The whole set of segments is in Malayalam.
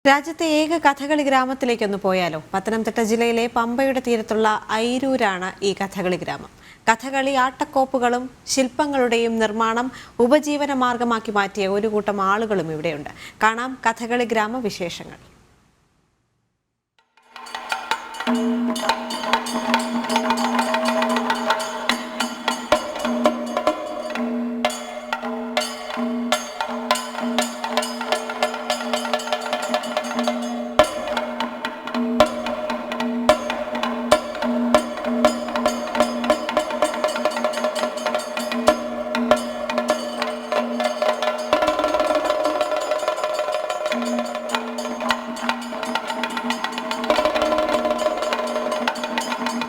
രാജ്യത്തെ ഏക കഥകളി ഗ്രാമത്തിലേക്കൊന്ന് പോയാലോ? പത്തനംതിട്ട ജില്ലയിലെ പമ്പയുടെ തീരത്തുള്ള ഐരൂരാണ് ഈ കഥകളി ഗ്രാമം. കഥകളി ആട്ടക്കോപ്പുകളും ശില്പങ്ങളുടെയും നിർമ്മാണം ഉപജീവന മാർഗമാക്കി മാറ്റിയ ഒരു കൂട്ടം ആളുകളും ഇവിടെയുണ്ട്. കാണാം കഥകളി ഗ്രാമ വിശേഷങ്ങൾ.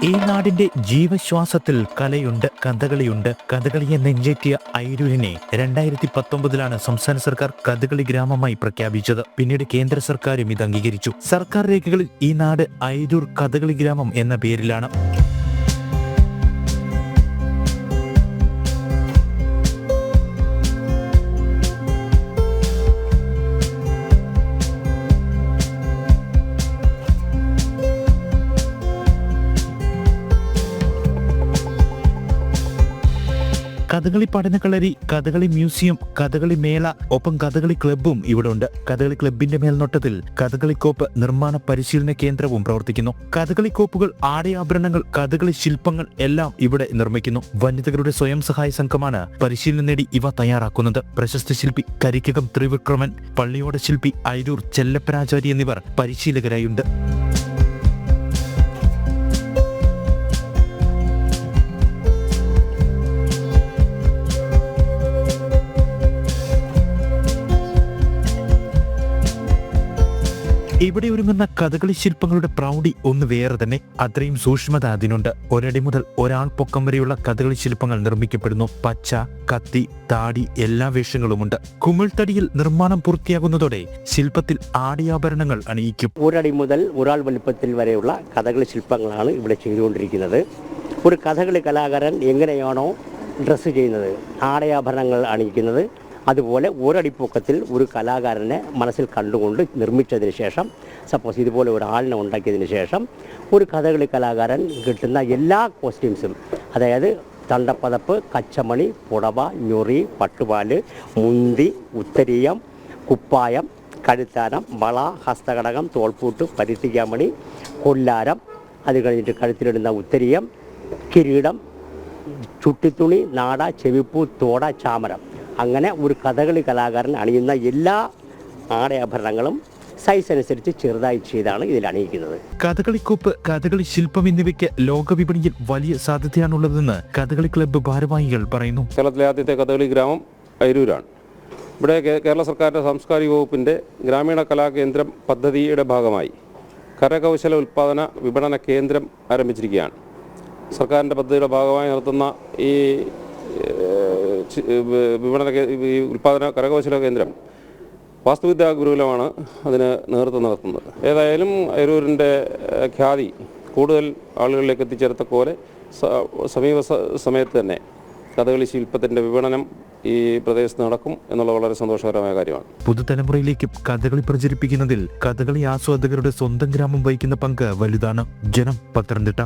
ഈ നാടിന്റെ ജീവശ്വാസത്തിൽ കലയുണ്ട്, കഥകളിയുണ്ട്. കഥകളിയെ നെഞ്ചേറ്റിയ ഐരൂരിനെ 2019 സംസ്ഥാന സർക്കാർ കഥകളി ഗ്രാമമായി പ്രഖ്യാപിച്ചത്. പിന്നീട് കേന്ദ്ര സർക്കാരും ഇത് അംഗീകരിച്ചു. സർക്കാർ രേഖകളിൽ ഈ നാട് ഐരൂർ കഥകളി ഗ്രാമം എന്ന പേരിലാണ്. കഥകളി പഠനകളരി, കഥകളി മ്യൂസിയം, കഥകളി മേള, ഒപ്പം കഥകളി ക്ലബ്ബും ഇവിടെ ഉണ്ട്. കഥകളി ക്ലബിന്റെ മേൽനോട്ടത്തിൽ കഥകളിക്കോപ്പ് നിർമ്മാണ പരിശീലന കേന്ദ്രവും പ്രവർത്തിക്കുന്നു. കഥകളിക്കോപ്പുകൾ, ആടയാഭരണങ്ങൾ, കഥകളി ശില്പങ്ങൾ എല്ലാം ഇവിടെ നിർമ്മിക്കുന്നു. വനിതകളുടെ സ്വയം സഹായ സംഘമാണ് പരിശീലനം നേടി ഇവ തയ്യാറാക്കുന്നത്. പ്രശസ്ത ശില്പി കരിക്കകം ത്രിവിക്രമൻ, പള്ളിയോട ശില്പി ഐരൂർ ചെല്ലപ്പനാചാരി എന്നിവർ പരിശീലകരായുണ്ട്. ഇവിടെ ഒരുങ്ങുന്ന കഥകളി ശില്പങ്ങളുടെ പ്രൗഢി ഒന്ന് വേറെ തന്നെ. അത്രയും സൂക്ഷ്മത അതിനുണ്ട്. ഒരടി മുതൽ ഒരാൾ പൊക്കം വരെയുള്ള കഥകളി ശില്പങ്ങൾ നിർമ്മിക്കപ്പെടുന്നു. പച്ച, കത്തി, താടി എല്ലാ വേഷങ്ങളുമുണ്ട്. കുമിൾത്തടിയിൽ നിർമ്മാണം പൂർത്തിയാകുന്നതോടെ ശില്പത്തിൽ ആടയാഭരണങ്ങൾ അണിയിക്കും. ഒരടി മുതൽ ഒരാൾ വലിപ്പത്തിൽ വരെയുള്ള കഥകളി ശില്പങ്ങളാണ് ഇവിടെ ചെയ്തുകൊണ്ടിരിക്കുന്നത്. ഒരു കഥകളി കലാകാരൻ എങ്ങനെയാണോ ഡ്രസ്സ് ചെയ്യുന്നത്, ആടയാഭരണങ്ങൾ അണിയിക്കുന്നത്, അതുപോലെ ഒരടിപ്പൊക്കത്തിൽ ഒരു കലാകാരനെ മനസ്സിൽ കണ്ടുകൊണ്ട് നിർമ്മിച്ചതിന് ശേഷം, സപ്പോസ് ഇതുപോലെ ഒരാളിനെ ഉണ്ടാക്കിയതിന് ശേഷം ഒരു കഥകളി കലാകാരൻ കിട്ടുന്ന എല്ലാ കോസ്റ്റ്യൂംസും, അതായത് തണ്ടപ്പതപ്പ്, കച്ചമണി, പുടവ, ഞൊറി, പട്ടുപാല്, മുന്തി, ഉത്തരീയം, കുപ്പായം, കഴുത്താനം, വള, ഹസ്തകടകം, തോൾപ്പൂട്ട്, പരുത്തിക്കാമണി, കൊല്ലാരം, അത് കഴിഞ്ഞിട്ട് കഴുത്തിലിടുന്ന ഉത്തരീയം, കിരീടം, ചുട്ടിത്തുണി, നാട, ചെവിപ്പൂ, തോട, ചാമരം, അങ്ങനെ ഒരു കഥകളി കലാകാരൻ അണിയുന്ന എല്ലാ ആടയാഭരണങ്ങളും സൈസ് അനുസരിച്ച് ചെറുതായി ചെയ്താണ് ഇതിൽ അണിയിക്കുന്നത്. കഥകളിക്കോപ്പ്, കഥകളി ശില്പം എന്നിവയ്ക്ക് ലോകവിപണിയിൽ വലിയ സാധ്യതയാണുള്ളതെന്ന് കഥകളി ക്ലബ്ബ് ഭാരവാഹികൾ പറയുന്നു. കേരളത്തിലെ ആദ്യത്തെ കഥകളി ഗ്രാമം ഐരൂരാണ്. ഇവിടെ കേരള സർക്കാരിൻ്റെ സാംസ്കാരിക വകുപ്പിൻ്റെ ഗ്രാമീണ കലാകേന്ദ്രം പദ്ധതിയുടെ ഭാഗമായി കരകൗശല ഉൽപ്പാദന വിപണന കേന്ദ്രം ആരംഭിച്ചിരിക്കുകയാണ്. സർക്കാരിൻ്റെ പദ്ധതിയുടെ ഭാഗമായി നടത്തുന്ന ഈ ഉൽപ്പാദന കരകൗശല കേന്ദ്രം വാസ്തുവിദ്യാ ഗുരുകുലമാണ് അതിന് നേതൃത്വം നടത്തുന്നത്. ഏതായാലും ഐരൂരിൻ്റെ ഖ്യാതി കൂടുതൽ ആളുകളിലേക്ക് എത്തിച്ചേർത്തപ്പോലെ സമീപ സമയത്ത് തന്നെ കഥകളി ശില്പത്തിൻ്റെ വിപണനം ഈ പ്രദേശത്ത് നടക്കും എന്നുള്ള വളരെ സന്തോഷകരമായ കാര്യമാണ്. പുതുതലമുറയിലേക്ക് കഥകളി പ്രചരിപ്പിക്കുന്നതിൽ കഥകളി ആസ്വാദകരുടെ സ്വന്തം ഗ്രാമം വഹിക്കുന്ന പങ്ക് വലുതാണ്. ജനം, പത്തനംതിട്ട.